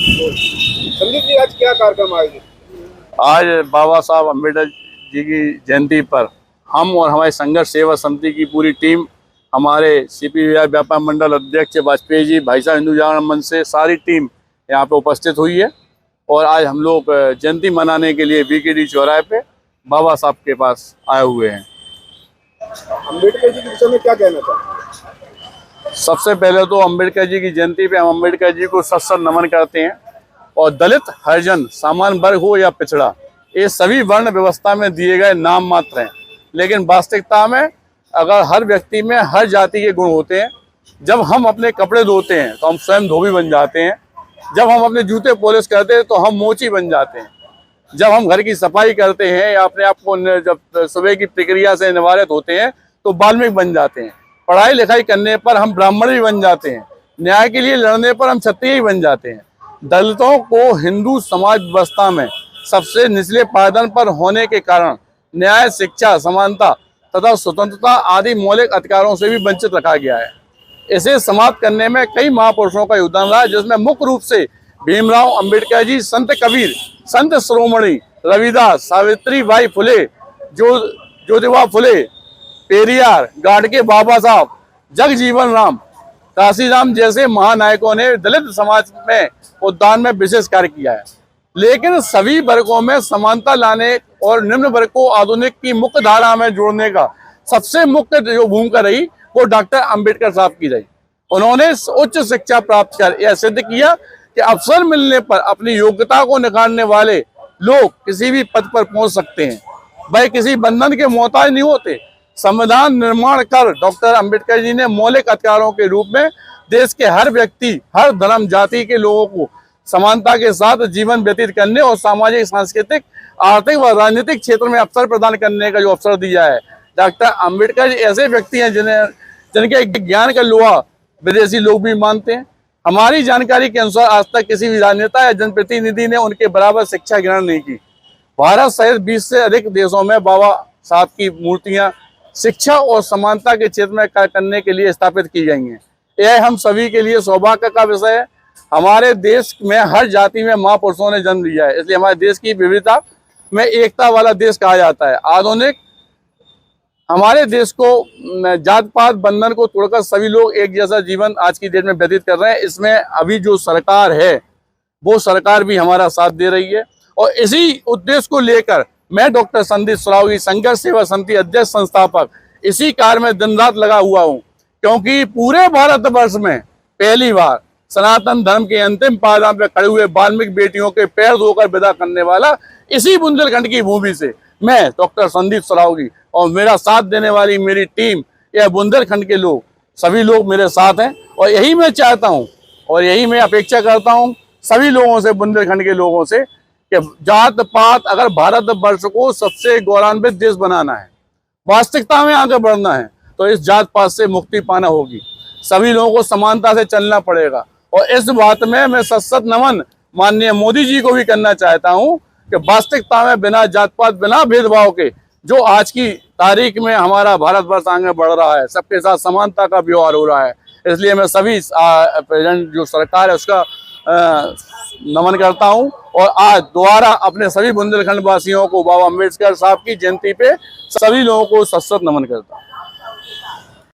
संदीप जी, आज क्या कार्यक्रम आयोजित? आज बाबा साहब अम्बेडकर जी की जयंती पर हम और हमारे संघर्ष सेवा समिति की पूरी टीम, हमारे CPI व्यापार मंडल अध्यक्ष वाजपेयी जी, भाई साहब हिंदू जागरण मंच से सारी टीम यहाँ पे उपस्थित हुई है। और आज हम लोग जयंती मनाने के लिए BKD चौराहे पे बाबा साहब के पास आए हुए हैं। अम्बेडकर जी के विषय में क्या कहना चाहेंगे? सबसे पहले तो अम्बेडकर जी की जयंती पे हम अम्बेडकर जी को सत सत नमन करते हैं। और दलित, हरिजन, सामान्य वर्ग हो या पिछड़ा, ये सभी वर्ण व्यवस्था में दिए गए नाम मात्र हैं, लेकिन वास्तविकता में अगर हर व्यक्ति में हर जाति के गुण होते हैं। जब हम अपने कपड़े धोते हैं तो हम स्वयं धोबी बन जाते हैं। जब हम अपने जूते पॉलिश करते हैं तो हम मोची बन जाते हैं। जब हम घर की सफाई करते हैं या अपने आप को जब सुबह की प्रक्रिया से निवारित होते हैं तो वाल्मीकि बन जाते हैं। पढ़ाई लिखाई करने पर हम ब्राह्मण भी बन जाते हैं। न्याय के लिए लड़ने पर हम क्षत्रिय बन जाते हैं। दलितों को हिंदू समाज व्यवस्था में सबसे निचले पायदान पर होने के कारण न्याय, शिक्षा, समानता तथा स्वतंत्रता आदि मौलिक अधिकारों से भी वंचित रखा गया है। इसे समाप्त करने में कई महापुरुषों का योगदान रहा है, जिसमें मुख्य रूप से भीमराव अम्बेडकर जी, संत कबीर, संत शिरोमणि रविदास, सावित्रीबाई फुले, ज्योतिबा फुले, पेरियार, गाडगे बाबा साहब, जगजीवन राम, काशीराम जैसे महानायकों ने दलित समाज में उद्धार में विशेष कार्य किया है। लेकिन सभी वर्गों में समानता लाने और निम्न वर्ग को आधुनिक की मुख्य धारा में जोड़ने का सबसे मुख्य जो भूमिका रही वो डॉक्टर अंबेडकर साहब की रही। उन्होंने उच्च शिक्षा प्राप्त कर यह सिद्ध किया कि अवसर मिलने पर अपनी योग्यता को निखारने वाले लोग किसी भी पद पर पहुंच सकते हैं। वह किसी बंधन के मोहताज नहीं होते। संविधान निर्माण कर डॉक्टर अंबेडकर जी ने मौलिक अधिकारों के रूप में देश के हर व्यक्ति, हर धर्म, जाति के लोगों को समानता के साथ जीवन व्यतीत करने और सामाजिक, सांस्कृतिक, आर्थिक व राजनीतिक क्षेत्र में अवसर प्रदान करने का जो अवसर दिया है। डॉक्टर अंबेडकर जी ऐसे व्यक्ति हैं जिनके ज्ञान का लोहा विदेशी लोग भी मानते हैं। हमारी जानकारी के अनुसार आज तक किसी भी राजनेता या जनप्रतिनिधि ने उनके बराबर शिक्षा ग्रहण नहीं की। भारत सहित 20 से अधिक देशों में बाबा साहब की मूर्तियां शिक्षा और समानता के क्षेत्र में कार्य करने के लिए स्थापित की गई हैं। यह हम सभी के लिए सौभाग्य का विषय है। हमारे देश में हर जाति में महापुरुषों ने जन्म लिया है, इसलिए हमारे देश की विविधता में एकता वाला देश कहा जाता है। आधुनिक हमारे देश को जात पात बंधन को तोड़कर सभी लोग एक जैसा जीवन आज की डेट में व्यतीत कर रहे हैं। इसमें अभी जो सरकार है वो सरकार भी हमारा साथ दे रही है। और इसी उद्देश्य को लेकर मैं डॉक्टर संदीप सरावगी, संघर्ष सेवा समिति अध्यक्ष, संस्थापक, इसी कार्य में दिन रात लगा हुआ हूँ, क्योंकि पूरे भारतवर्ष में पहली बार सनातन धर्म के अंतिम पायदान पर खड़े हुए वाल्मीकि बेटियों के पैर धोकर विदा करने वाला इसी बुंदेलखंड की भूमि से मैं डॉक्टर संदीप सरावगी और मेरा साथ देने वाली मेरी टीम, यह बुंदेलखंड के लोग, सभी लोग मेरे साथ हैं। और यही मैं चाहता हूं और यही मैं अपेक्षा करता हूं सभी लोगों से, बुंदेलखंड के लोगों से, कि जात पात अगर भारतवर्ष को सबसे गौरवान्वित देश बनाना है, वास्तविकता में आगे बढ़ना है, तो इस जात पात से मुक्ति पाना होगी। सभी लोगों को समानता से चलना पड़ेगा। और इस बात में मैं सत नमन माननीय मोदी जी को भी करना चाहता हूं कि वास्तविकता में बिना जात पात, बिना भेदभाव के जो आज की तारीख में हमारा भारतवर्ष आगे बढ़ रहा है, सबके साथ समानता का व्यवहार हो रहा है। इसलिए मैं सभी प्रेजेंट जो सरकार है उसका नमन करता हूं। और आज दोबारा अपने सभी बुंदेलखंड वासियों को बाबा अम्बेडकर साहब की जयंती पे सभी लोगों को सत नमन करता हूं।